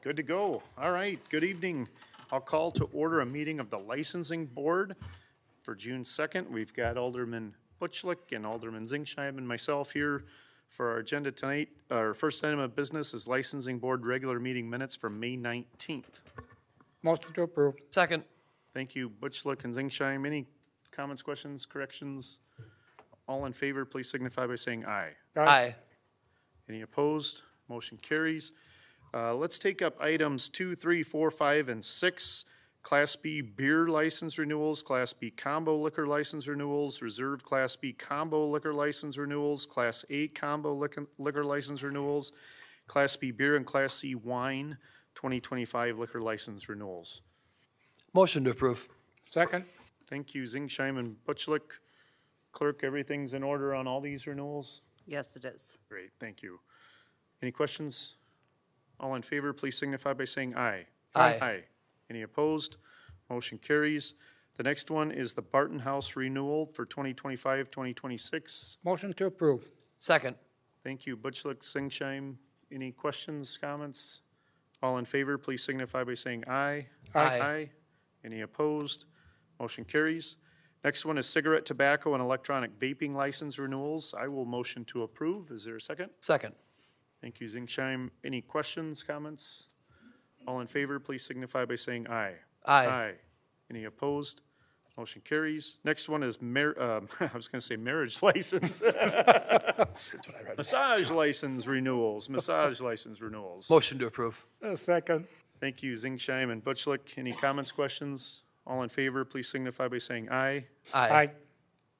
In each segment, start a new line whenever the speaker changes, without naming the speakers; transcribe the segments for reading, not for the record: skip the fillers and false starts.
Good to go. All right, good evening. I'll call to order a meeting of the Licensing Board for June 2nd. We've got Alderman Butchlick and Alderman Zingsheim and myself here for our agenda tonight. Our first item of business is Licensing Board regular meeting minutes for May 19th.
Motion to approve.
Second.
Thank you, Butchlick and Zingsheim. Any comments, questions, corrections? All in favor, please signify by saying aye.
Aye.
Any opposed? Motion carries. Let's take up items 2, 3, 4, 5, and 6. Class B beer license renewals, Class B combo liquor license renewals, Reserve Class B combo liquor license renewals, Class A combo liquor license renewals, Class B beer and Class C wine 2025 liquor license renewals.
Motion to approve.
Second.
Thank you, Zingsheim and Butchlick. Clerk, everything's in order on all these renewals?
Yes, it is.
Great, thank you. Any questions? All in favor, please signify by saying aye.
Aye.
Aye. Any opposed? Motion carries. The next one is the Barton House renewal for 2025, 2026.
Motion to approve.
Second.
Thank you, Butchlick, Zingsheim. Any questions, comments? All in favor, please signify by saying aye.
Aye.
Aye. Any opposed? Motion carries. Next one is cigarette, tobacco, and electronic vaping license renewals. I will motion to approve. Is there a second?
Second.
Thank you, Zingsheim. Any questions, comments? All in favor, please signify by saying aye.
Aye.
Any opposed? Motion carries. Next one is I was going to say marriage license. Massage license renewals. Massage license renewals.
Motion to approve.
Second.
Thank you, Zingsheim and Butchlick. Any comments, questions? All in favor, please signify by saying aye.
Aye.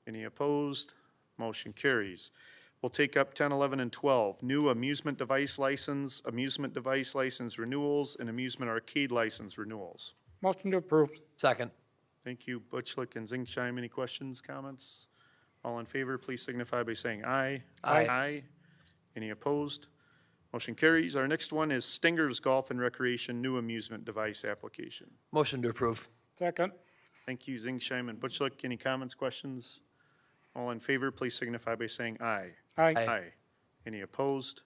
Any opposed? Motion carries. We'll take up 10, 11, and 12. New amusement device license renewals, and amusement arcade license renewals.
Motion to approve.
Second.
Thank you, Butchlick and Zingsheim. Any questions, comments? All in favor, please signify by saying aye.
Aye.
Aye. Any opposed? Motion carries. Our next one is Stinger's Golf and Recreation new amusement device application.
Motion to approve.
Second.
Thank you, Zingsheim and Butchlick. Any comments, questions? All in favor, please signify by saying aye.
Aye.
Aye. Any opposed?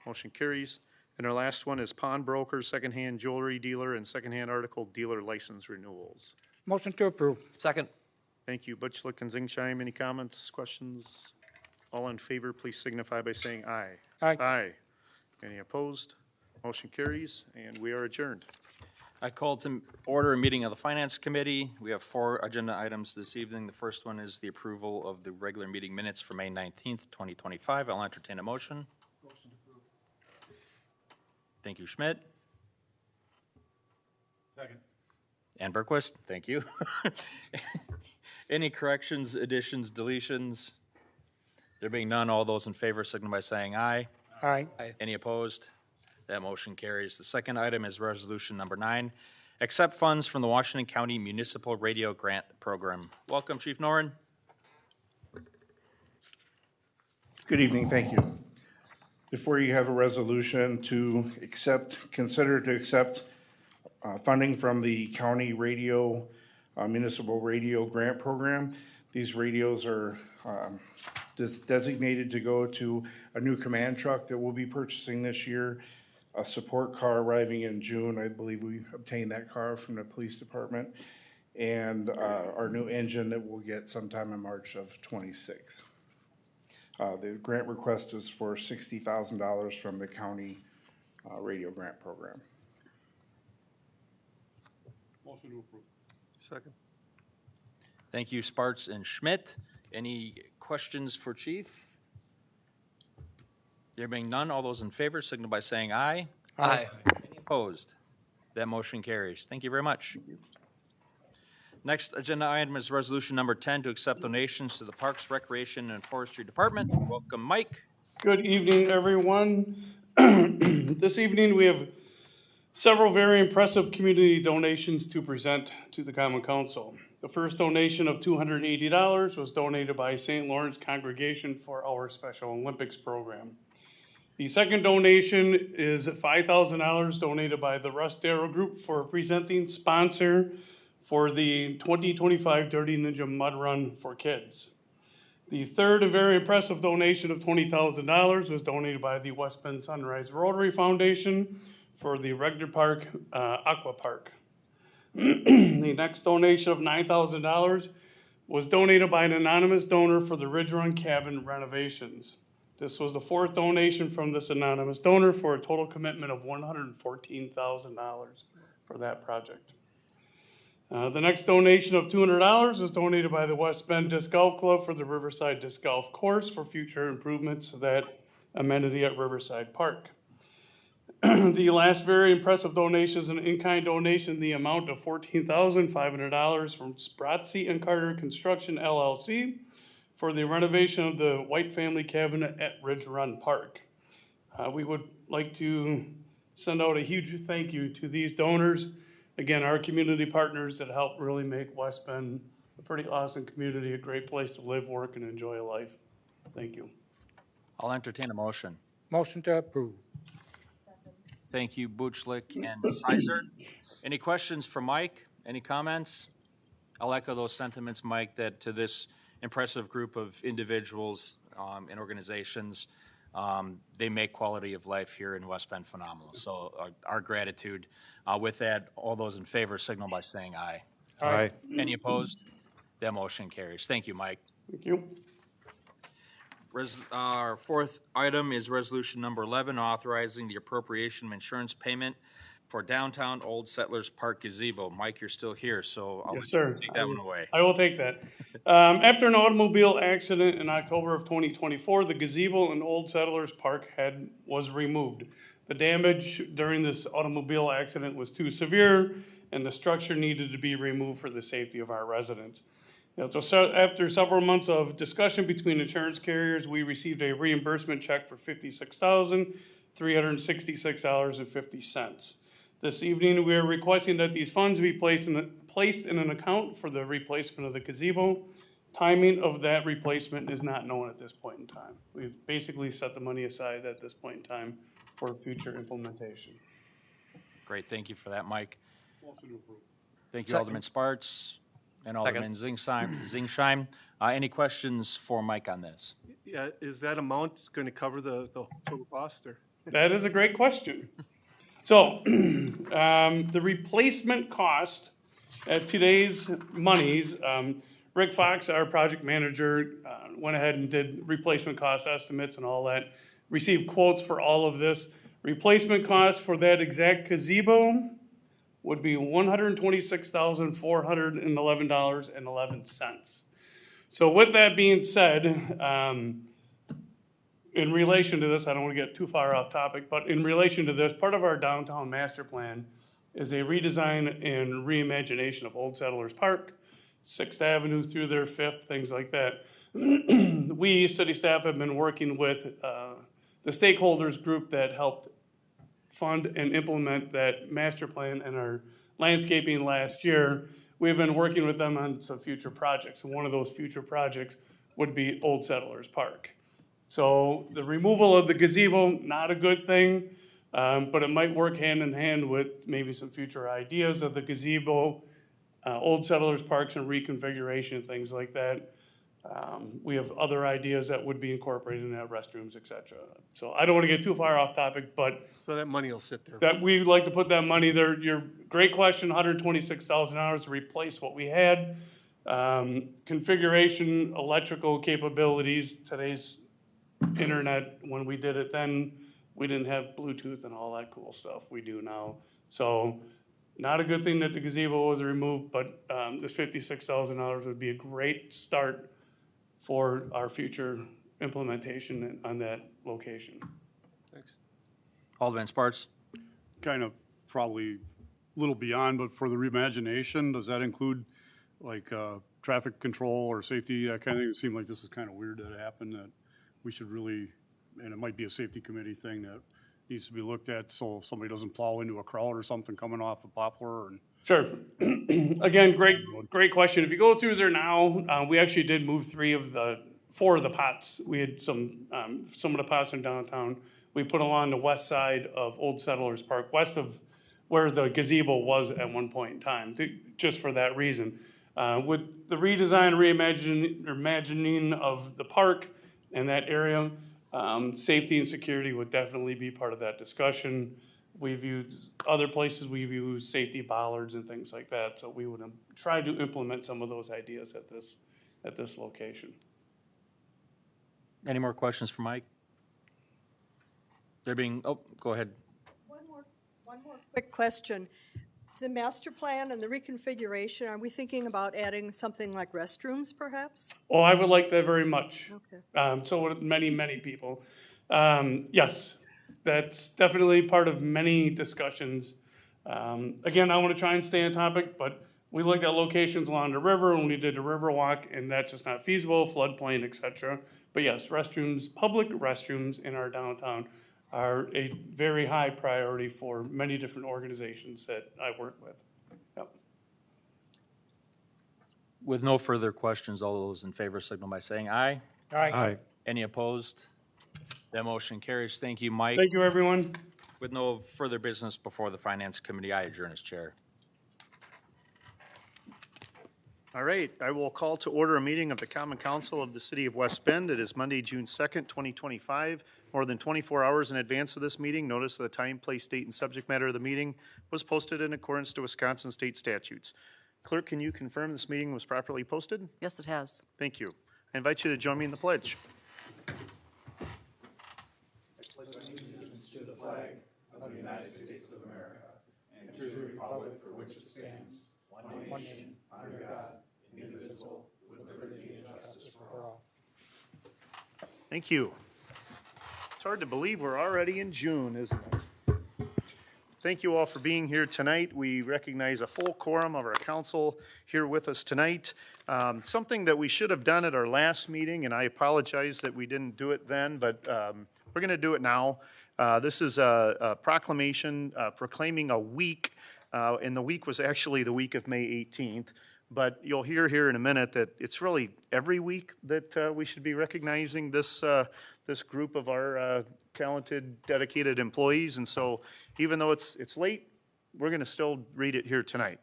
Motion carries. And our last one is pawnbroker, secondhand jewelry dealer, and secondhand article dealer license renewals.
Motion to approve.
Second.
Thank you, Butchlick and Zingsheim. Any comments, questions? All in favor, please signify by saying aye.
Aye.
Aye. Any opposed? Motion carries, and we are adjourned.
I called to order a meeting of the Finance Committee. We have 4 agenda items this evening. The first one is the approval of the regular meeting minutes for May 19th, 2025. I'll entertain a motion. Motion to approve. Thank you, Schmidt.
Second.
And Berquist, thank you. Any corrections, additions, deletions? There being none, all those in favor signify by saying aye.
Aye.
Any opposed? That motion carries. The second item is resolution number 9. Accept funds from the Washington County Municipal Radio Grant Program. Welcome, Chief Noren.
Good evening, thank you. Before you have a resolution to consider to accept funding from the County Radio Municipal Radio Grant Program. These radios are designated to go to a new command truck that we'll be purchasing this year, a support car arriving in June. I believe we obtained that car from the police department, and our new engine that we'll get sometime in March of 26. The grant request is for $60,000 from the county radio grant program.
Motion to approve.
Second.
Thank you, Sparts and Schmidt. Any questions for Chief? There being none, all those in favor signal by saying aye.
Aye.
Any opposed? That motion carries. Thank you very much. Next agenda item is resolution number 10 to accept donations to the Parks, Recreation, and Forestry Department. Welcome, Mike.
Good evening, everyone. This evening we have several very impressive community donations to present to the Common Council. The first donation of $280 was donated by St. Lawrence Congregation for our Special Olympics program. The second donation is $5,000 donated by the Russ Darrow Group for a presenting sponsor for the 2025 Dirty Ninja Mud Run for kids. The third and very impressive donation of $20,000 was donated by the West Bend Sunrise Rotary Foundation for the Regner Park, Aqua Park. The next donation of $9,000 was donated by an anonymous donor for the Ridge Run Cabin renovations. This was the fourth donation from this anonymous donor for a total commitment of $114,000 for that project. The next donation of $200 was donated by the West Bend Disc Golf Club for the Riverside Disc Golf Course for future improvements to that amenity at Riverside Park. The last very impressive donation is an in-kind donation in the amount of $14,500 from Spratsy and Carter Construction LLC for the renovation of the White Family Cabin at Ridge Run Park. We would like to send out a huge thank you to these donors. Again, our community partners that help really make West Bend a pretty awesome community, a great place to live, work, and enjoy life. Thank you.
I'll entertain a motion.
Motion to approve.
Thank you, Butchlick and Sizer. Any questions for Mike? Any comments? I'll echo those sentiments, Mike, that to this impressive group of individuals and organizations, they make quality of life here in West Bend phenomenal. So our gratitude. With that, all those in favor signal by saying aye.
Aye.
Any opposed? That motion carries. Thank you, Mike.
Thank you.
Our fourth item is resolution number 11, authorizing the appropriation of insurance payment for downtown Old Settlers Park Gazebo. Mike, you're still here, so I'll
Yes,
let you
sir.
take that one away.
I will take that. After an automobile accident in October of 2024, the gazebo in Old Settlers Park was removed. The damage during this automobile accident was too severe, and the structure needed to be removed for the safety of our residents. So after several months of discussion between insurance carriers, we received a reimbursement check for $56,366.50. This evening, we are requesting that these funds be placed in an account for the replacement of the gazebo. Timing of that replacement is not known at this point in time. We've basically set the money aside at this point in time for future implementation.
Great, thank you for that, Mike.
Motion to approve.
Thank you, Alderman Sparks and Alderman Zingsheim. Any questions for Mike on this?
Yeah, is that amount going to cover the total cost, or?
That is a great question. So, the replacement cost at today's monies, Rick Fox, our project manager, went ahead and did replacement cost estimates and all that, received quotes for all of this. Replacement cost for that exact gazebo would be $126,411.11. So with that being said, in relation to this, I don't want to get too far off topic, but in relation to this, part of our downtown master plan is a redesign and reimagination of Old Settlers Park, 6th Avenue through their 5th, things like that. We, city staff, have been working with the stakeholders group that helped fund and implement that master plan and our landscaping last year. We've been working with them on some future projects, and one of those future projects would be Old Settlers Park. So the removal of the gazebo, not a good thing, but it might work hand in hand with maybe some future ideas of the gazebo, Old Settlers Parks and reconfiguration, things like that. We have other ideas that would be incorporated in that, restrooms, et cetera. So I don't want to get too far off topic, but
So that money will sit there.
that we'd like to put that money there. Your great question, $126,000 to replace what we had. Configuration, electrical capabilities, today's internet, when we did it then, we didn't have Bluetooth and all that cool stuff we do now. So not a good thing that the gazebo was removed, but this $56,000 would be a great start for our future implementation on that location.
Thanks.
Alderman Sparks?
Kind of probably a little beyond, but for the reimagination, does that include like traffic control or safety, that kind of thing? It seemed like this is kind of weird that it happened, that we should really, and it might be a safety committee thing that needs to be looked at so somebody doesn't plow into a crowd or something coming off a poplar. And
Sure. Again, great question. If you go through there now, we actually did move 4 of the pots. We had some of the pots in downtown. We put along the west side of Old Settlers Park, west of where the gazebo was at one point in time, just for that reason. With the redesign, reimagining of the park and that area, safety and security would definitely be part of that discussion. We've used, other places we've used safety bollards and things like that, so we would try to implement some of those ideas at this location.
Any more questions for Mike? There being, oh, go ahead.
One more quick question. The master plan and the reconfiguration, are we thinking about adding something like restrooms perhaps?
Oh, I would like that very much.
Okay.
So would many people. Yes, that's definitely part of many discussions. Again, I want to try and stay on topic, but we looked at locations along the river when we did the river walk, and that's just not feasible, floodplain, et cetera. But yes, restrooms, public restrooms in our downtown are a very high priority for many different organizations that I work with. Yep.
With no further questions, all those in favor signal by saying aye.
Aye.
Any opposed? That motion carries. Thank you, Mike.
Thank you, everyone.
With no further business before the Finance Committee, I adjourn as chair.
All right, I will call to order a meeting of the Common Council of the City of West Bend. It is Monday, June 2nd, 2025. More than 24 hours in advance of this meeting, notice of the time, place, date, and subject matter of the meeting was posted in accordance to Wisconsin state statutes. Clerk, can you confirm this meeting was properly posted?
Yes, it has.
Thank you. I invite you to join me in the pledge. Thank you. It's hard to believe we're already in June, isn't it? Thank you all for being here tonight. We recognize a full quorum of our council here with us tonight. Something that we should have done at our last meeting, and I apologize that we didn't do it then, but we're going to do it now. This is a proclamation proclaiming a week, and the week was actually the week of May 18th. But you'll hear here in a minute that it's really every week that we should be recognizing this group of our talented, dedicated employees. And so even though it's late, we're going to still read it here tonight.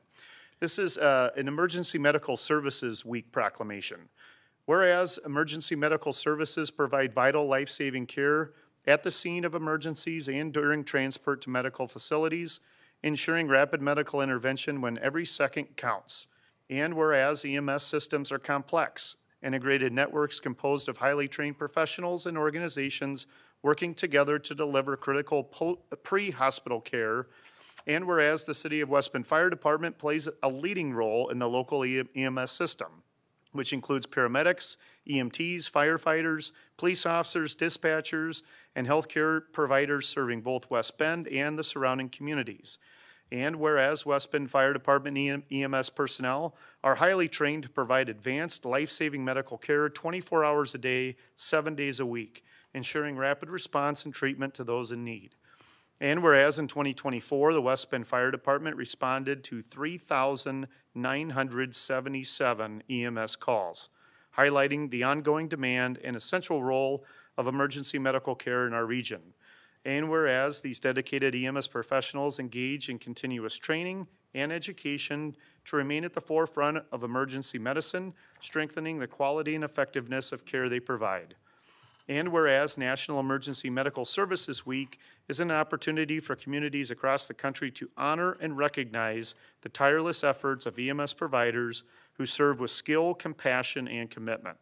This is an Emergency Medical Services Week proclamation. Whereas emergency medical services provide vital life-saving care at the scene of emergencies and during transport to medical facilities, ensuring rapid medical intervention when every second counts. And whereas EMS systems are complex, integrated networks composed of highly trained professionals and organizations working together to deliver critical pre-hospital care, and whereas the City of West Bend Fire Department plays a leading role in the local EMS system, which includes paramedics, EMTs, firefighters, police officers, dispatchers, and healthcare providers serving both West Bend and the surrounding communities. And whereas West Bend Fire Department EMS personnel are highly trained to provide advanced life-saving medical care 24 hours a day, 7 days a week, ensuring rapid response and treatment to those in need. And whereas in 2024, the West Bend Fire Department responded to 3,977 EMS calls, highlighting the ongoing demand and essential role of emergency medical care in our region. And whereas these dedicated EMS professionals engage in continuous training and education to remain at the forefront of emergency medicine, strengthening the quality and effectiveness of care they provide. And whereas National Emergency Medical Services Week is an opportunity for communities across the country to honor and recognize the tireless efforts of EMS providers who serve with skill, compassion, and commitment.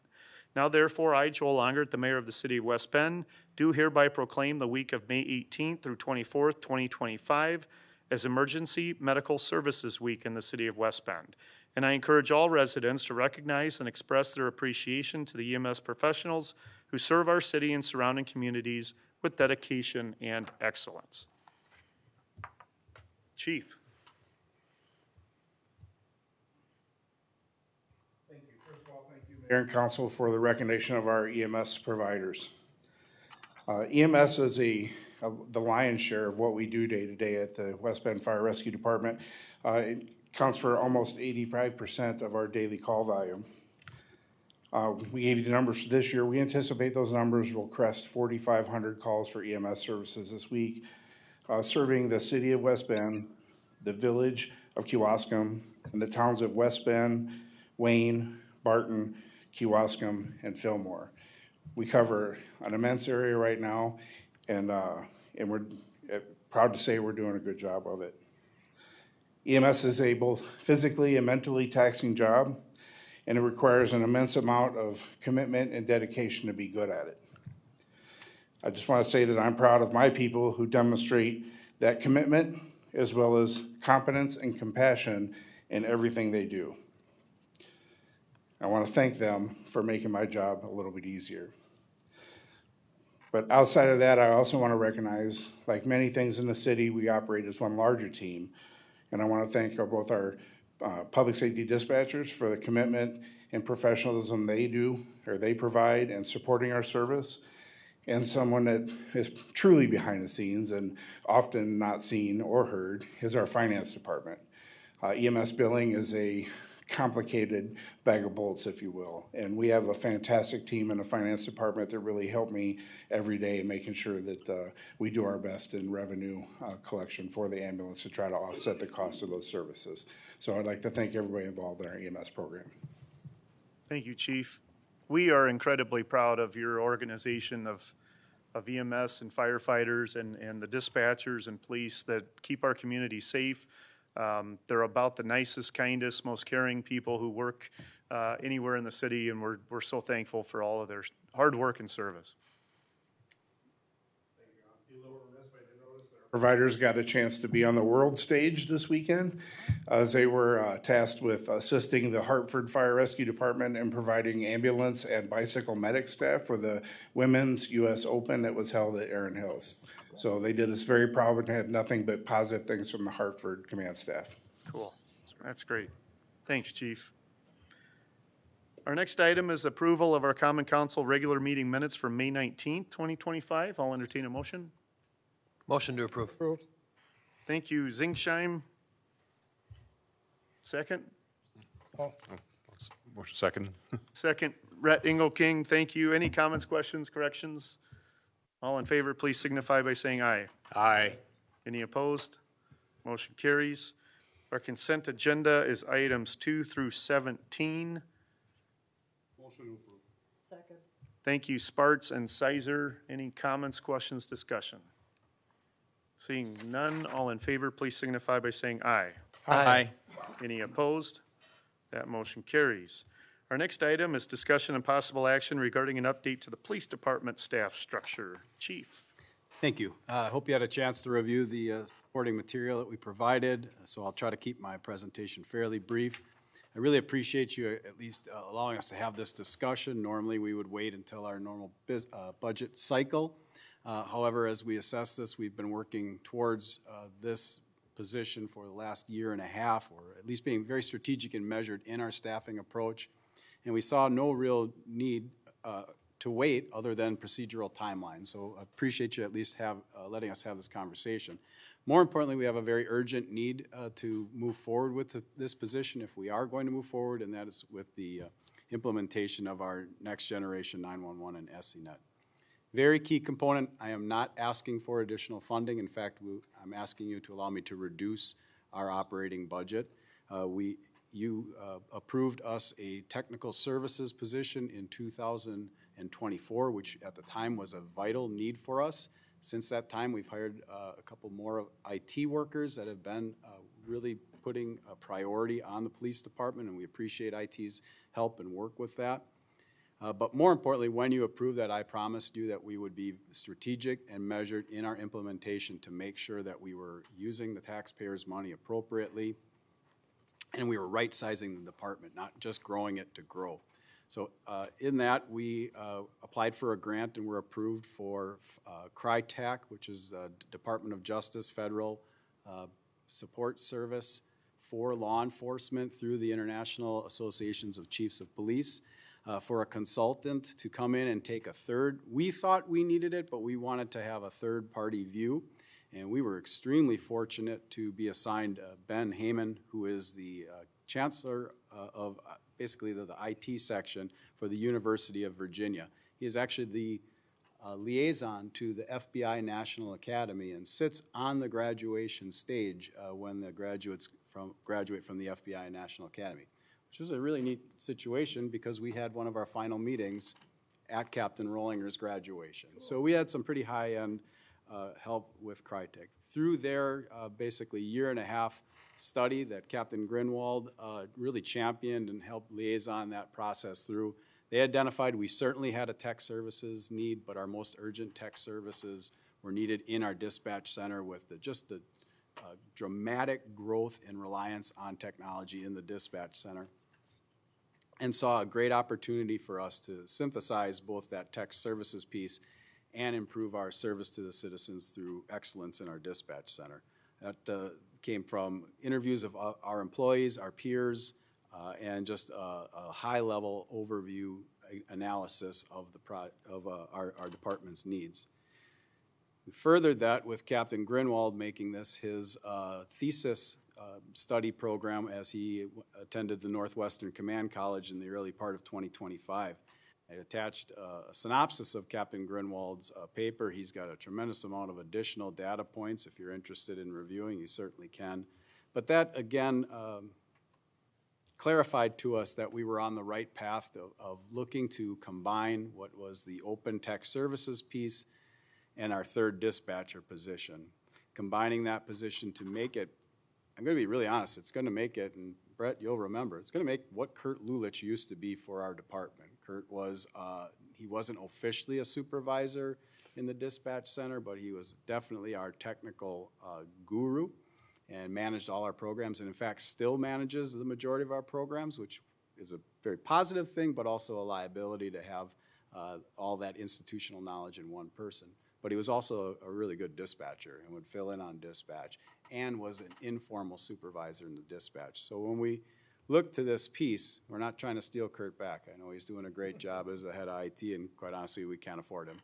Now therefore, I, Joel Longert, the mayor of the city of West Bend, do hereby proclaim the week of May 18th through 24th, 2025 as Emergency Medical Services Week in the city of West Bend. And I encourage all residents to recognize and express their appreciation to the EMS professionals who serve our city and surrounding communities with dedication and excellence. Chief.
Mayor and Council for the recognition of our EMS providers. EMS is the lion's share of what we do day to day at the West Bend Fire Rescue Department. It counts for almost 85% of our daily call volume. We gave you the numbers for this year. We anticipate those numbers will crest 4,500 calls for EMS services this week, serving the city of West Bend, the village of Kewaskum, and the towns of West Bend, Wayne, Barton, Kewaskum, and Fillmore. We cover an immense area right now, and we're proud to say we're doing a good job of it. EMS is a both physically and mentally taxing job, and it requires an immense amount of commitment and dedication to be good at it. I just want to say that I'm proud of my people who demonstrate that commitment as well as competence and compassion in everything they do. I want to thank them for making my job a little bit easier. But outside of that, I also want to recognize, like many things in the city, we operate as one larger team. And I want to thank both our public safety dispatchers for the commitment and professionalism they do, or they provide, in supporting our service. And someone that is truly behind the scenes and often not seen or heard is our finance department. EMS billing is a complicated bag of bolts, if you will. And we have a fantastic team in the finance department that really help me every day making sure that we do our best in revenue collection for the ambulance to try to offset the cost of those services. So I'd like to thank everybody involved in our EMS program.
Thank you, Chief. We are incredibly proud of your organization of EMS and firefighters and the dispatchers and police that keep our community safe. They're about the nicest, kindest, most caring people who work anywhere in the city, and we're so thankful for all of their hard work and service.
Providers got a chance to be on the world stage this weekend as they were tasked with assisting the Hartford Fire Rescue Department in providing ambulance and bicycle medic staff for the Women's U.S. Open that was held at Erin Hills. So they did us very proud and had nothing but positive things from the Hartford command staff.
Cool. That's great. Thanks, Chief. Our next item is approval of our Common Council regular meeting minutes from May 19th, 2025. I'll entertain a motion.
Motion to approve.
Approve.
Thank you, Zingsheim. Second?
Motion second.
Second, Rhett Engelking. Thank you. Any comments, questions, corrections? All in favor, please signify by saying aye.
Aye.
Any opposed? Motion carries. Our consent agenda is items 2 through 17.
Motion to approve.
Second.
Thank you, Sparts and Sizer. Any comments, questions, discussion? Seeing none, all in favor, please signify by saying aye.
Aye.
Any opposed? That motion carries. Our next item is discussion and possible action regarding an update to the police department staff structure. Chief.
Thank you. I hope you had a chance to review the supporting material that we provided, so I'll try to keep my presentation fairly brief. I really appreciate you at least allowing us to have this discussion. Normally, we would wait until our normal budget cycle. However, as we assess this, we've been working towards this position for the last year and a half, or at least being very strategic and measured in our staffing approach. And we saw no real need to wait other than procedural timelines. So I appreciate you at least letting us have this conversation. More importantly, we have a very urgent need to move forward with this position if we are going to move forward, and that is with the implementation of our next generation 911 and SCNet. Very key component. I am not asking for additional funding. In fact, I'm asking you to allow me to reduce our operating budget. You approved us a technical services position in 2024, which at the time was a vital need for us. Since that time, we've hired a couple more IT workers that have been really putting a priority on the police department, and we appreciate IT's help and work with that. But more importantly, when you approved that, I promised you that we would be strategic and measured in our implementation to make sure that we were using the taxpayers' money appropriately, and we were right-sizing the department, not just growing it to grow. So in that, we applied for a grant and were approved for CRITAC, which is the Department of Justice Federal Support Service for law enforcement through the International Associations of Chiefs of Police. For a consultant to come in and take a third. We thought we needed it, but we wanted to have a third-party view, and we were extremely fortunate to be assigned Ben Heyman, who is the chancellor of basically the IT section for the University of Virginia. He is actually the liaison to the FBI National Academy and sits on the graduation stage when the graduates graduate from the FBI National Academy, which was a really neat situation because we had one of our final meetings at Captain Rollinger's graduation. So we had some pretty high-end help with Crytek. Through their basically year-and-a-half study that Captain Grinwald really championed and helped liaison that process through, they identified we certainly had a tech services need, but our most urgent tech services were needed in our dispatch center with just the dramatic growth and reliance on technology in the dispatch center, and saw a great opportunity for us to synthesize both that tech services piece and improve our service to the citizens through excellence in our dispatch center. That came from interviews of our employees, our peers, and just a high-level overview analysis of our department's needs. We furthered that with Captain Grinwald making this his thesis study program as he attended the Northwestern Command College in the early part of 2025. I attached a synopsis of Captain Grinwald's paper. He's got a tremendous amount of additional data points. If you're interested in reviewing, you certainly can. But that, again, clarified to us that we were on the right path of looking to combine what was the open tech services piece and our third dispatcher position. Combining that position to make it, I'm going to be really honest, it's going to make it, and Brett, you'll remember, it's going to make what Kurt Lulich used to be for our department. Kurt was, he wasn't officially a supervisor in the dispatch center, but he was definitely our technical guru and managed all our programs, and in fact still manages the majority of our programs, which is a very positive thing, but also a liability to have all that institutional knowledge in one person. But he was also a really good dispatcher and would fill in on dispatch and was an informal supervisor in the dispatch. So when we look to this piece, we're not trying to steal Kurt back. I know he's doing a great job as the head of IT, and quite honestly, we can't afford him.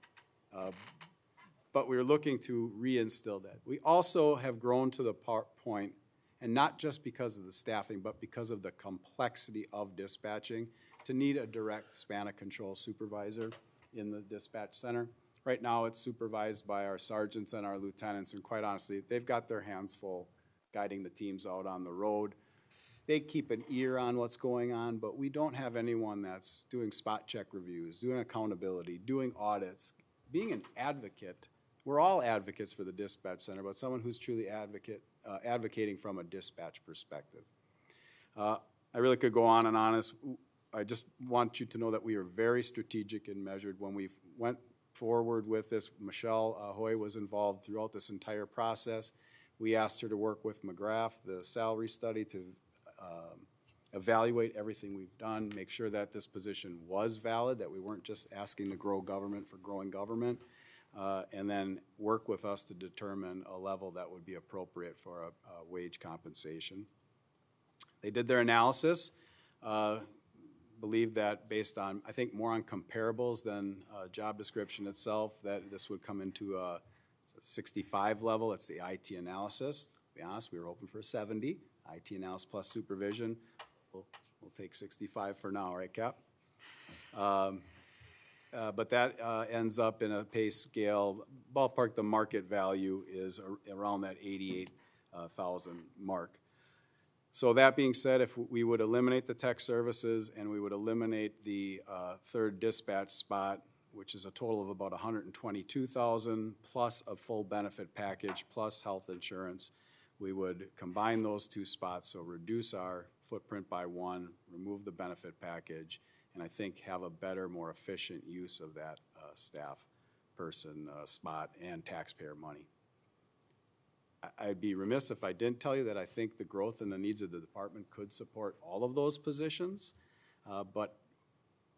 But we're looking to reinstill that. We also have grown to the point, and not just because of the staffing, but because of the complexity of dispatching, to need a direct span of control supervisor in the dispatch center. Right now, it's supervised by our sergeants and our lieutenants, and quite honestly, they've got their hands full guiding the teams out on the road. They keep an ear on what's going on, but we don't have anyone that's doing spot check reviews, doing accountability, doing audits, being an advocate. We're all advocates for the dispatch center, but someone who's truly advocating from a dispatch perspective. I really could go on and on. I just want you to know that we are very strategic and measured. When we went forward with this, Michelle Hoy was involved throughout this entire process. We asked her to work with McGrath, the salary study, to evaluate everything we've done, make sure that this position was valid, that we weren't just asking to grow government for growing government, and then work with us to determine a level that would be appropriate for a wage compensation. They did their analysis, believed that based on, I think, more on comparables than job description itself, that this would come into a 65 level. It's the IT analysis. To be honest, we were hoping for 70. IT analysis plus supervision. We'll take 65 for now, right, Cap? But that ends up in a pay scale, ballpark the market value is around that 88,000 mark. So that being said, if we would eliminate the tech services and we would eliminate the third dispatch spot, which is a total of about 122,000 plus a full benefit package plus health insurance, we would combine those two spots, so reduce our footprint by one, remove the benefit package, and I think have a better, more efficient use of that staff person spot and taxpayer money. I'd be remiss if I didn't tell you that I think the growth and the needs of the department could support all of those positions, but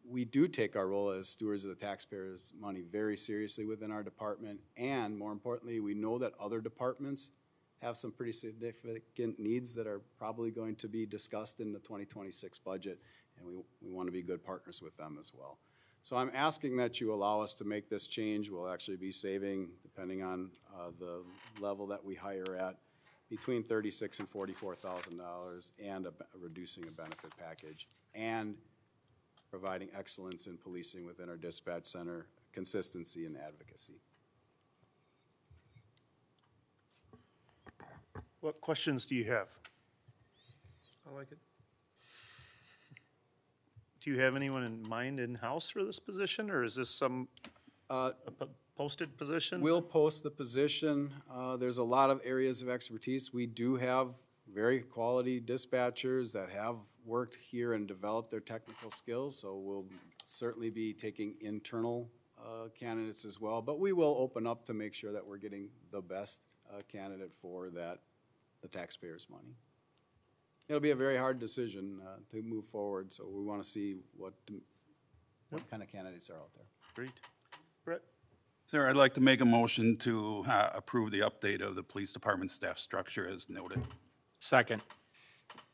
we do take our role as stewards of the taxpayers' money very seriously within our department, and more importantly, we know that other departments have some pretty significant needs that are probably going to be discussed in the 2026 budget, and we want to be good partners with them as well. So I'm asking that you allow us to make this change. We'll actually be saving, depending on the level that we hire at, between $36,000 and $44,000, and reducing a benefit package, and providing excellence in policing within our dispatch center, consistency and advocacy.
What questions do you have?
I like it.
Do you have anyone in mind in-house for this position, or is this some posted position?
We'll post the position. There's a lot of areas of expertise. We do have very quality dispatchers that have worked here and developed their technical skills, so we'll certainly be taking internal candidates as well. But we will open up to make sure that we're getting the best candidate for the taxpayers' money. It'll be a very hard decision to move forward, so we want to see what kind of candidates are out there.
Great. Brett?
Sir, I'd like to make a motion to approve the update of the police department staff structure as noted.
Second.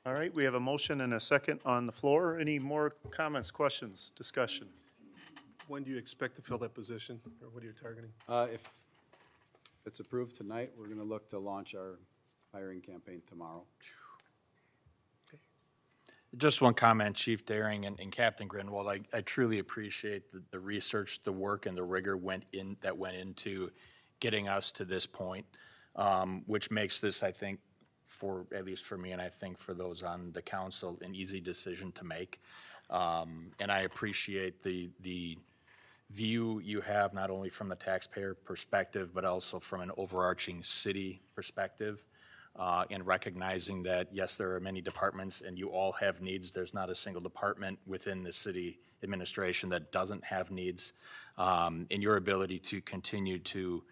All right, we have a motion and a second on the floor. Any more comments, questions, discussion?
When do you expect to fill that position, or what are you targeting?
If it's approved tonight, we're going to look to launch our hiring campaign tomorrow.
Just one comment, Chief Daring and Captain Grinwald, I truly appreciate the research, the work, and the rigor that went into getting us to this point, which makes this, I think, at least for me, and I think for those on the council, an easy decision to make. And I appreciate the view you have, not only from the taxpayer perspective, but also from an overarching city perspective. And recognizing that, yes, there are many departments and you all have needs. There's not a single department within the city administration that doesn't have needs. And your ability to continue to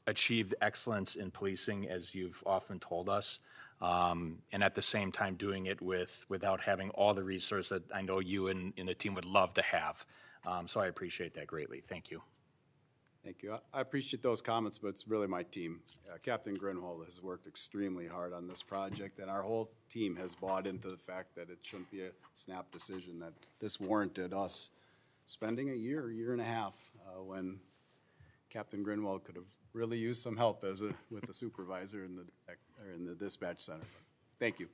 achieve excellence in policing, as you've often told us, and at the same time doing it without having all the resources that I know you and the team would love to have. So I appreciate that greatly. Thank you.
Thank you. I appreciate those comments, but it's really my team. Captain Grinwald has worked extremely hard on this project, and our whole team has bought into the fact that it shouldn't be a snap decision, that this warranted us spending a year and a half when Captain Grinwald could have really used some help with the supervisor in the dispatch center. Thank you.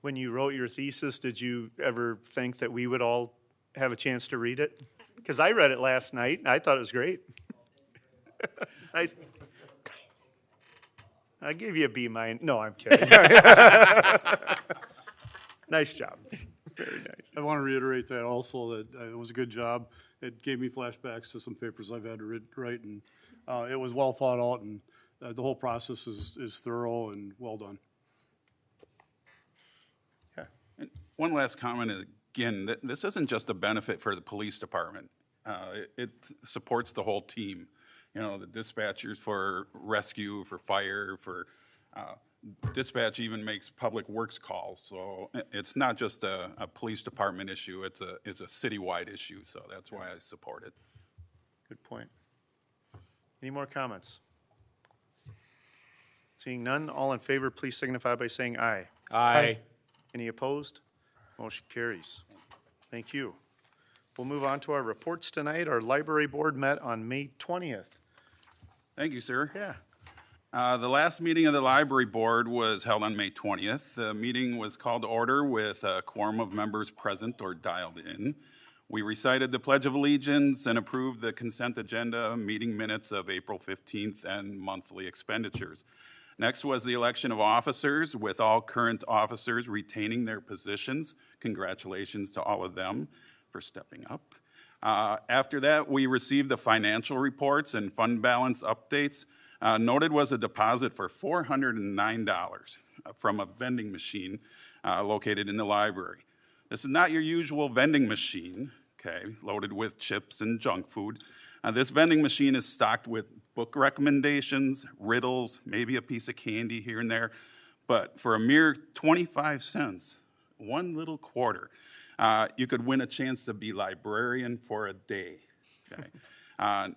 When you wrote your thesis, did you ever think that we would all have a chance to read it? Because I read it last night, and I thought it was great. I gave you a B minus. No, I'm kidding. Nice job. Very nice.
I want to reiterate that also, that it was a good job. It gave me flashbacks to some papers I've had to write, and it was well thought out, and the whole process is thorough and well done.
Yeah.
And one last comment, again, this isn't just a benefit for the police department. It supports the whole team. You know, the dispatchers for rescue, for fire, for dispatch even makes public works calls. So it's not just a police department issue, it's a citywide issue. So that's why I support it.
Good point. Any more comments? Seeing none, all in favor, please signify by saying aye.
Aye.
Any opposed? Motion carries. Thank you. We'll move on to our reports tonight. Our library board met on May 20th.
Thank you, sir.
Yeah.
The last meeting of the library board was held on May 20th. The meeting was called to order with a quorum of members present or dialed in. We recited the Pledge of Allegiance and approved the consent agenda, meeting minutes of April 15th, and monthly expenditures. Next was the election of officers, with all current officers retaining their positions. Congratulations to all of them for stepping up. After that, we received the financial reports and fund balance updates. Noted was a deposit for $409 from a vending machine located in the library. This is not your usual vending machine, okay, loaded with chips and junk food. This vending machine is stocked with book recommendations, riddles, maybe a piece of candy here and there. But for a mere 25 cents, one little quarter, you could win a chance to be librarian for a day. Okay?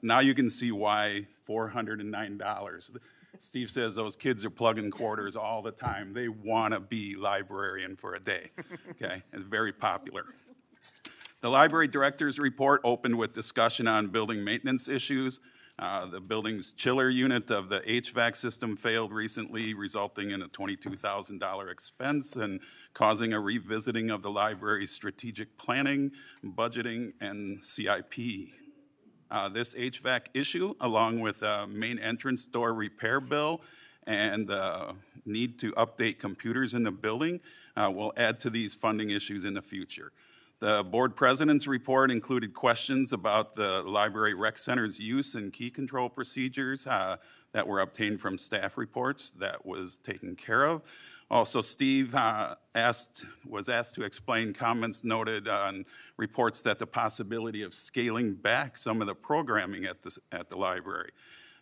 Now you can see why $409. Steve says those kids are plugging quarters all the time. They want to be librarian for a day. Okay, it's very popular. The library director's report opened with discussion on building maintenance issues. The building's chiller unit of the HVAC system failed recently, resulting in a $22,000 expense and causing a revisiting of the library's strategic planning, budgeting, and CIP. This HVAC issue, along with a main entrance door repair bill and the need to update computers in the building, will add to these funding issues in the future. The board president's report included questions about the library rec center's use and key control procedures that were obtained from staff reports. That was taken care of. Also, Steve was asked to explain comments noted on reports that the possibility of scaling back some of the programming at the library.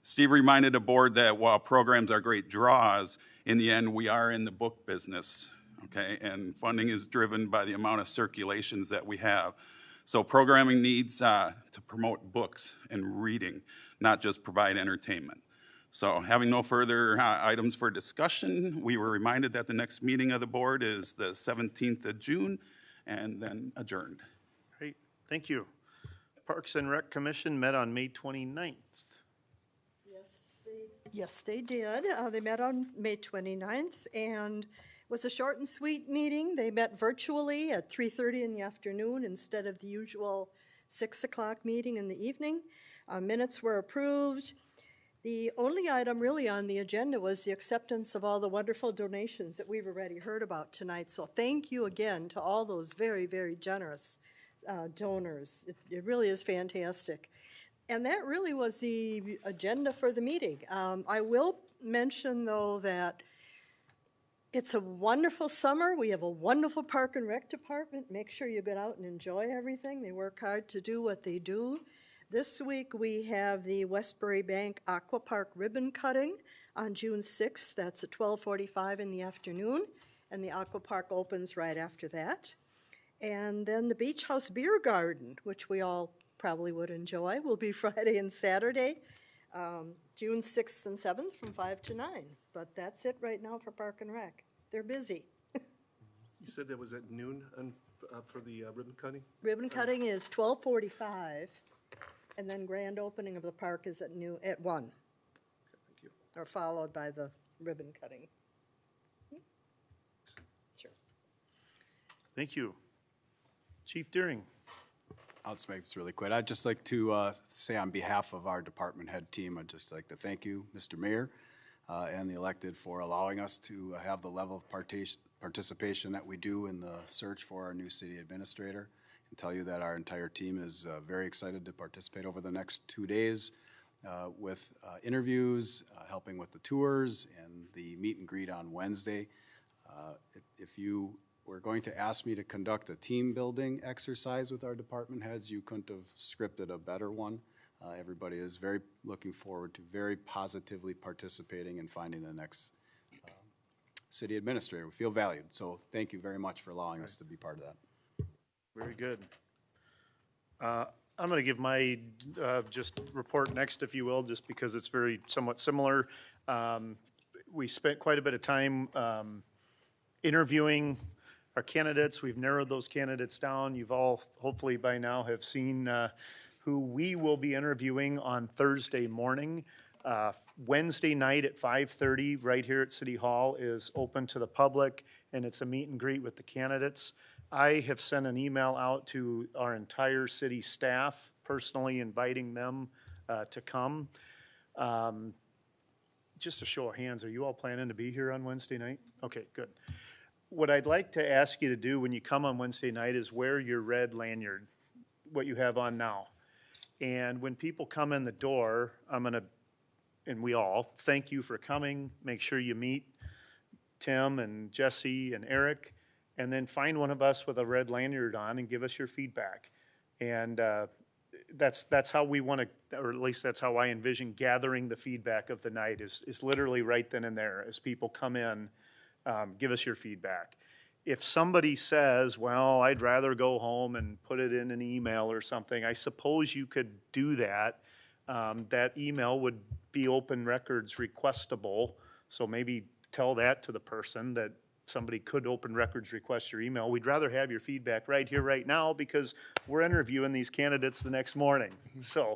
Steve reminded the board that while programs are great draws, in the end, we are in the book business, okay? And funding is driven by the amount of circulations that we have. So programming needs to promote books and reading, not just provide entertainment. So having no further items for discussion, we were reminded that the next meeting of the board is the 17th of June, and then adjourned.
Great, thank you. Parks and Rec Commission met on May 29th.
Yes, they did. They met on May 29th, and it was a short and sweet meeting. They met virtually at 3:30 in the afternoon instead of the usual 6 o'clock meeting in the evening. Minutes were approved. The only item really on the agenda was the acceptance of all the wonderful donations that we've already heard about tonight. So thank you again to all those very, very generous donors. It really is fantastic. And that really was the agenda for the meeting. I will mention, though, that it's a wonderful summer. We have a wonderful Park and Rec department. Make sure you get out and enjoy everything. They work hard to do what they do. This week, we have the Westbury Bank Aqua Park ribbon cutting on June 6th. That's at 12:45 in the afternoon, and the Aqua Park opens right after that. And then the Beach House Beer Garden, which we all probably would enjoy, will be Friday and Saturday, June 6th and 7th from 5 to 9. But that's it right now for Park and Rec. They're busy.
You said that was at noon for the ribbon cutting?
Ribbon cutting is 12:45, and then grand opening of the park is at 1.
Okay, thank you.
Or followed by the ribbon cutting. Sure.
Thank you. Chief Deering.
I'll just make this really quick. I'd just like to say on behalf of our department head team, I'd just like to thank you, Mr. Mayor, and the elected for allowing us to have the level of participation that we do in the search for our new city administrator. And tell you that our entire team is very excited to participate over the next 2 days with interviews, helping with the tours, and the meet and greet on Wednesday. If you were going to ask me to conduct a team building exercise with our department heads, you couldn't have scripted a better one. Everybody is very looking forward to very positively participating in finding the next city administrator. We feel valued, so thank you very much for allowing us to be part of that.
Very good. I'm going to give my just report next, if you will, just because it's very somewhat similar. We spent quite a bit of time interviewing our candidates. We've narrowed those candidates down. You've all hopefully by now have seen who we will be interviewing on Thursday morning. Wednesday night at 5:30 right here at City Hall is open to the public, and it's a meet and greet with the candidates. I have sent an email out to our entire city staff, personally inviting them to come. Just a show of hands, are you all planning to be here on Wednesday night? Okay, good. What I'd like to ask you to do when you come on Wednesday night is wear your red lanyard, what you have on now. And when people come in the door, I'm going to, and we all, thank you for coming. Make sure you meet Tim and Jesse and Eric, and then find one of us with a red lanyard on and give us your feedback. And that's how we want to, or at least that's how I envision gathering the feedback of the night is literally right then and there. As people come in, give us your feedback. If somebody says, well, I'd rather go home and put it in an email or something, I suppose you could do that. That email would be open records requestable. So maybe tell that to the person that somebody could open records request your email. We'd rather have your feedback right here, right now, because we're interviewing these candidates the next morning. So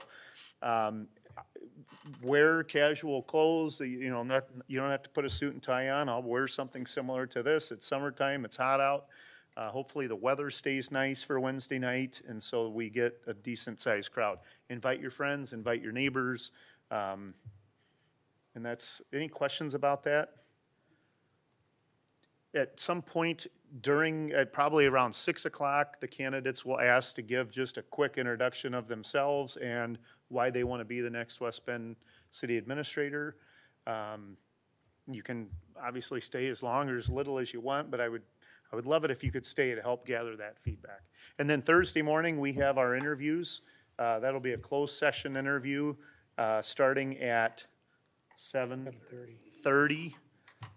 wear casual clothes. You don't have to put a suit and tie on. I'll wear something similar to this. It's summertime. It's hot out. Hopefully the weather stays nice for Wednesday night, and so we get a decent-sized crowd. Invite your friends. Invite your neighbors. And that's, any questions about that? At some point At probably around 6 o'clock, the candidates will ask to give just a quick introduction of themselves and why they want to be the next West Bend City Administrator. You can obviously stay as long or as little as you want, but I would love it if you could stay to help gather that feedback. And then Thursday morning, we have our interviews. That'll be a closed session interview, starting at 7:30.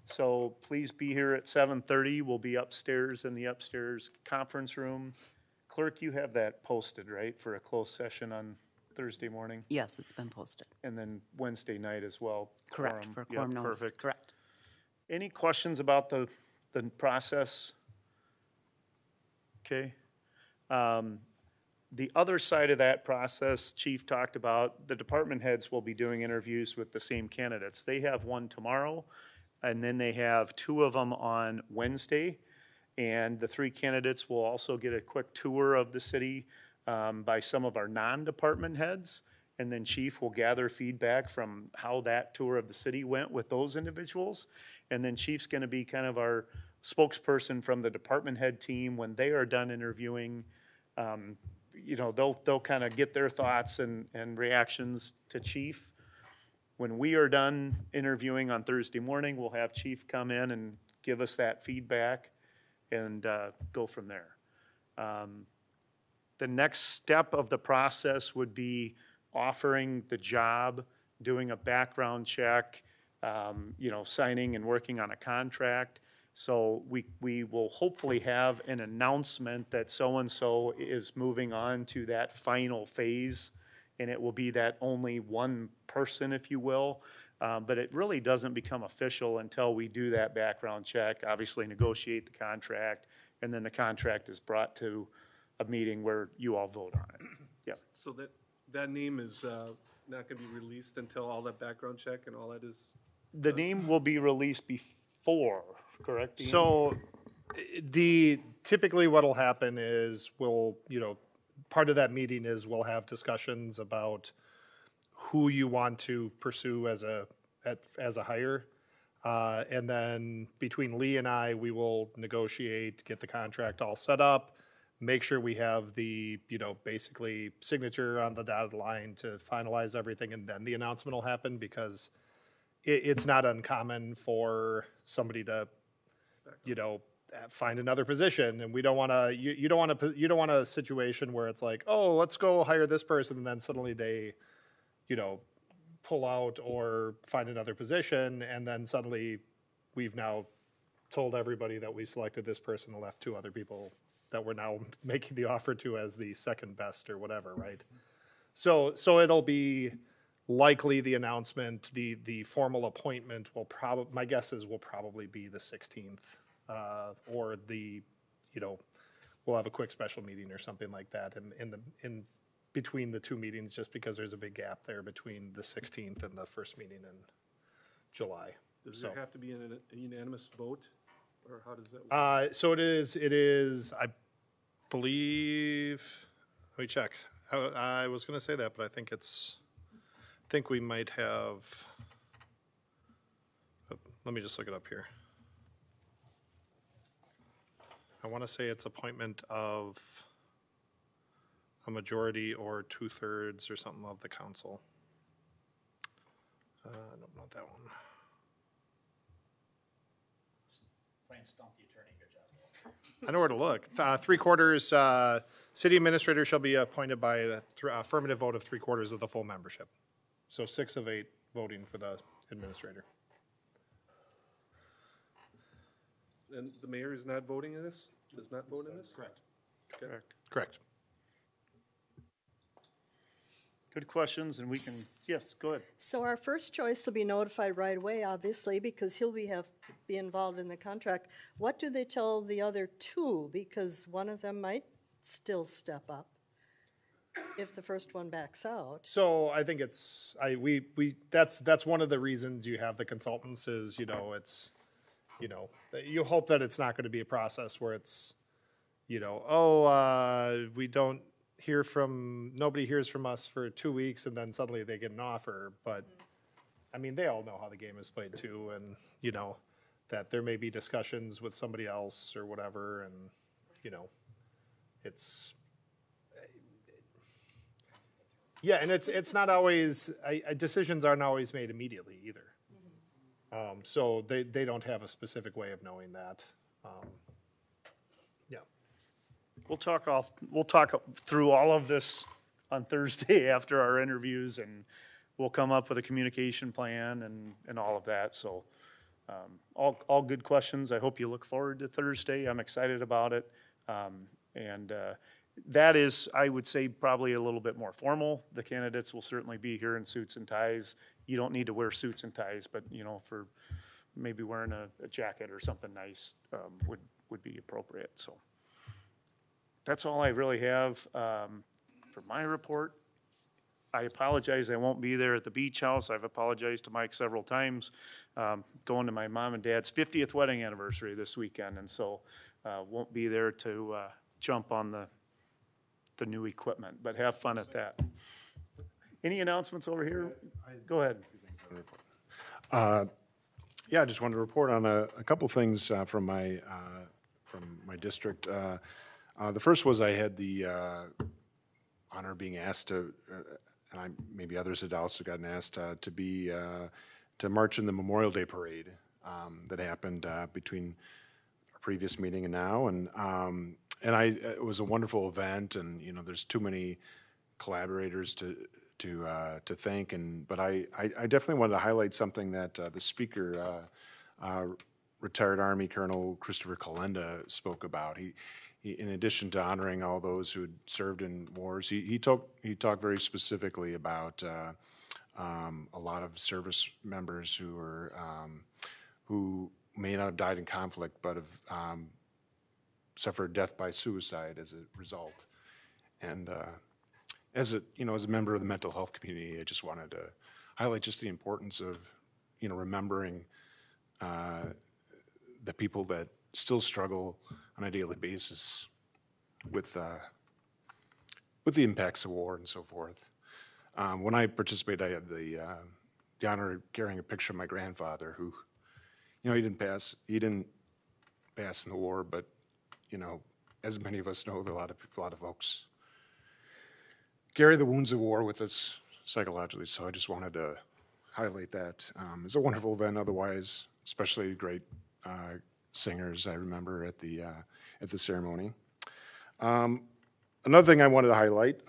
So please be here at 7:30. We'll be upstairs in the upstairs conference room. Clerk, you have that posted, right, for a closed session on Thursday morning?
Yes, it's been posted.
And then Wednesday night as well?
Correct, for quorum
Yep,
notice,
perfect.
correct.
Any questions about the process? Okay. The other side of that process, Chief talked about, the department heads will be doing interviews with the same candidates. They have one tomorrow, and then they have 2 of them on Wednesday. And the 3 candidates will also get a quick tour of the city by some of our non-department heads. And then Chief will gather feedback from how that tour of the city went with those individuals. And then Chief's gonna be kind of our spokesperson from the department head team. When they are done interviewing, you know, they'll kind of get their thoughts and reactions to Chief. When we are done interviewing on Thursday morning, we'll have Chief come in and give us that feedback and go from there. The next step of the process would be offering the job, doing a background check, you know, signing and working on a contract. So we will hopefully have an announcement that so-and-so is moving on to that final phase, and it will be that only one person, if you will. But it really doesn't become official until we do that background check, obviously negotiate the contract, and then the contract is brought to a meeting where you all vote on it. Yeah.
So that name is not going to be released until all that background check and all that is?
The name will be released before, correct? Ian?
So typically what'll happen is part of that meeting is we'll have discussions about who you want to pursue as a hire. And then between Lee and I, we will negotiate, get the contract all set up, make sure we have the, basically signature on the dotted line to finalize everything, and then the announcement will happen, because it's not uncommon for somebody to, find another position, and we don't want to. You don't want a situation where it's like, oh, let's go hire this person, and then suddenly they, pull out or find another position, and then suddenly we've now told everybody that we selected this person and left 2 other people that we're now making the offer to as the second best or whatever, right? So it'll be likely the announcement, the formal appointment will my guess is will probably be the 16th, or we'll have a quick special meeting or something like that in between the 2 meetings, just because there's a big gap there between the 16th and the first meeting in July.
Does there have to be a unanimous vote, or how does that work?
So it is, I believe, let me check. I was gonna say that, but I think we might have, let me just look it up here. I wanna say it's appointment of a majority or 2/3 or something of the council. I don't know that one.
Plain stump the attorney, good job.
I know where to look. 3/4, city administrator shall be appointed by the affirmative vote of 3/4 of the full membership. So 6 of 8 voting for the administrator.
And the mayor is not voting in this? Does not vote in this?
Correct.
Correct.
Good questions, and we can, yes, go ahead.
So our first choice will be notified right away, obviously, because he'll be involved in the contract. What do they tell the other 2? Because one of them might still step up if the first one backs out.
So I think that's one of the reasons you have the consultants is, it's, you hope that it's not going to be a process where it's, we don't nobody hears from us for 2 weeks and then suddenly they get an offer. But I mean, they all know how the game is played too. And, that there may be discussions with somebody else or whatever, and, you know, it's, yeah, and it's not always, decisions aren't always made immediately either. So they don't have a specific way of knowing that. Yeah. We'll talk through all of this on Thursday after our interviews, and we'll come up with a communication plan and all of that, so. All good questions. I hope you look forward to Thursday. I'm excited about it. That is, I would say, probably a little bit more formal. The candidates will certainly be here in suits and ties. You don't need to wear suits and ties, but, you know, for maybe wearing a jacket or something nice would be appropriate, so. That's all I really have for my report. I apologize, I won't be there at the beach house. I've apologized to Mike several times. Going to my mom and dad's 50th wedding anniversary this weekend, and so won't be there to jump on the new equipment, but have fun at that. Any announcements over here? Go ahead.
Yeah, I just wanted to report on a couple things from my district. The first was I had the honor of being asked to, and maybe others had also gotten asked to march in the Memorial Day Parade that happened between our previous meeting and now, and it was a wonderful event, and you know, there's too many collaborators to thank, but I definitely wanted to highlight something that the speaker, retired Army Colonel Christopher Kalenda, spoke about. He, in addition to honoring all those who had served in wars, he talked very specifically about a lot of service members who may not have died in conflict, but have suffered death by suicide as a result. And as a member of the mental health community, I just wanted to highlight just the importance of remembering the people that still struggle on a daily basis with the impacts of war and so forth. When I participated, I had the honor of carrying a picture of my grandfather, who, he didn't pass in the war, but as many of us know, there are a lot of folks carry the wounds of war with us psychologically. So I just wanted to highlight that. It was a wonderful event. Otherwise, especially great singers I remember at the ceremony. Another thing I wanted to highlight.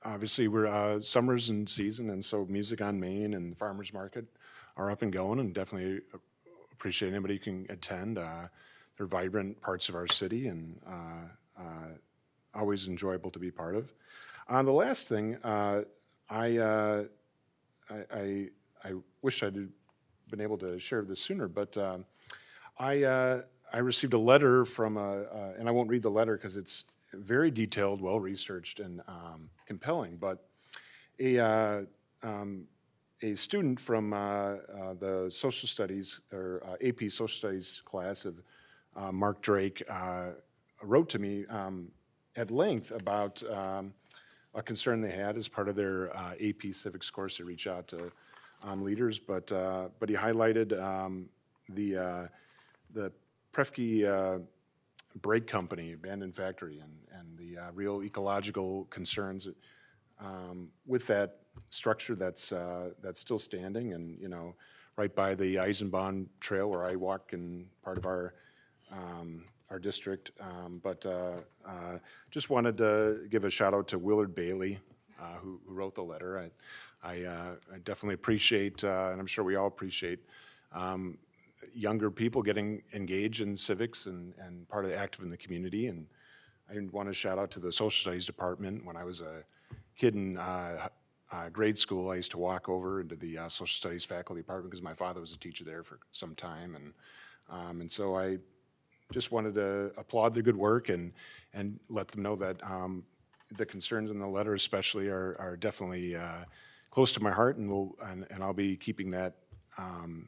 Obviously, we're summer's in season, and so Music on Main and the Farmers Market are up and going, and definitely appreciate anybody who can attend. They're vibrant parts of our city, and always enjoyable to be part of. The last thing, I wish I'd been able to share this sooner, but I received a letter from and I won't read the letter because it's very detailed, well-researched, and compelling, but a student from the social studies, or AP social studies class of Mark Drake, wrote to me at length about a concern they had as part of their AP civics course to reach out to leaders, but he highlighted the Prefke Brake Company, abandoned factory, and the real ecological concerns with that structure that's still standing, and right by the Eisenbahn Trail where I walk in part of our district. But just wanted to give a shout out to Willard Bailey, who wrote the letter. I definitely appreciate, and I'm sure we all appreciate, younger people getting engaged in civics and part of the active in the community. And I want to shout out to the social studies department. When I was a kid in grade school, I used to walk over into the social studies faculty department because my father was a teacher there for some time, and so I just wanted to applaud their good work and let them know that the concerns in the letter especially are definitely close to my heart, and I'll be keeping that on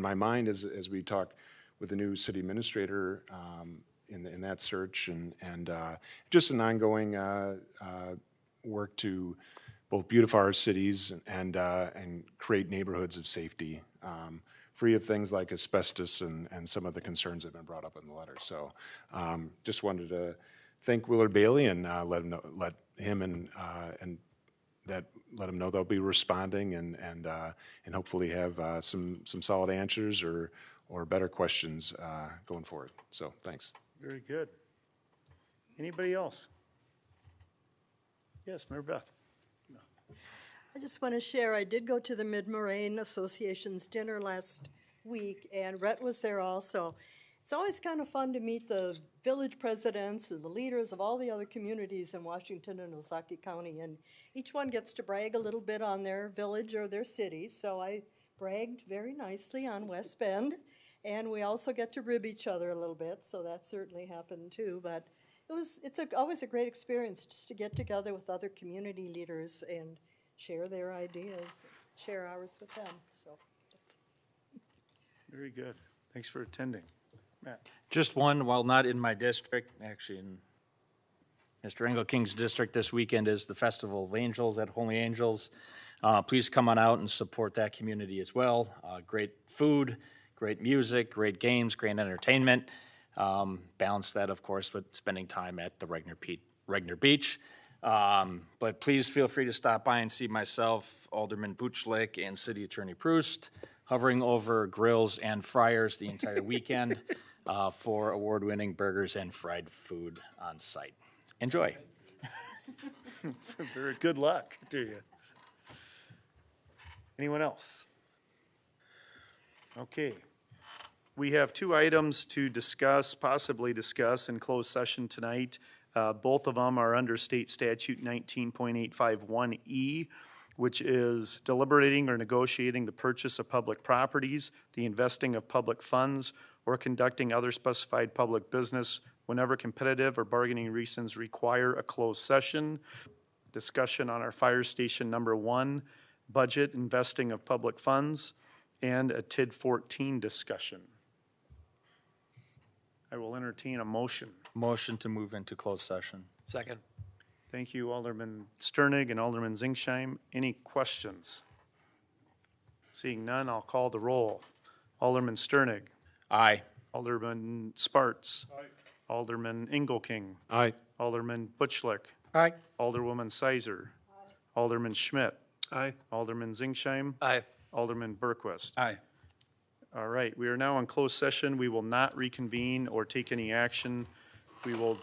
my mind as we talk with the new city administrator in that search, and just an ongoing work to both beautify our cities and create neighborhoods of safety free of things like asbestos and some of the concerns that have been brought up in the letter. So just wanted to thank Willard Bailey and let him know they'll be responding and hopefully have some solid answers or better questions going forward. So thanks.
Very good. Anybody else? Yes, Mayor Beth.
I just want to share, I did go to the Mid-Moraine Association's dinner last week, and Rhett was there also. It's always kind of fun to meet the village presidents and the leaders of all the other communities in Washington and Ozaukee County, and each one gets to brag a little bit on their village or their city, so I bragged very nicely on West Bend, and we also get to rib each other a little bit, so that certainly happened too, but it's always a great experience just to get together with other community leaders and share their ideas, share ours with them, so.
Very good. Thanks for attending. Matt?
Just one, while not in my district, actually in Mr. Engel King's district, this weekend is the Festival of Angels at Holy Angels. Please come on out and support that community as well. Great food, great music, great games, great entertainment. Balance that, of course, with spending time at the Regner Beach. But please feel free to stop by and see myself, Alderman Buchlick, and City Attorney Proust hovering over grills and fryers the entire weekend for award-winning burgers and fried food on site. Enjoy.
Very good luck to you. Anyone else? Okay. We have two items to possibly discuss in closed session tonight. Both of them are under State Statute 19.851E, which is deliberating or negotiating the purchase of public properties, the investing of public funds, or conducting other specified public business whenever competitive or bargaining reasons require a closed session. Discussion on our fire station number 1, budget investing of public funds, and a TID 14 discussion. I will entertain a motion.
Motion to move into closed session.
Second.
Thank you, Alderman Sternig and Alderman Zingsheim. Any questions? Seeing none, I'll call the roll. Alderman Sternig.
Aye.
Alderman Sparts. Aye. Alderman Engelking.
Aye.
Alderman Butchlick.
Aye.
Alderwoman Sizer. Aye. Alderman Schmidt.
Aye.
Alderman Zingsheim.
Aye.
Alderman Berquist.
Aye.
All right, we are now in closed session. We will not reconvene or take any action. We will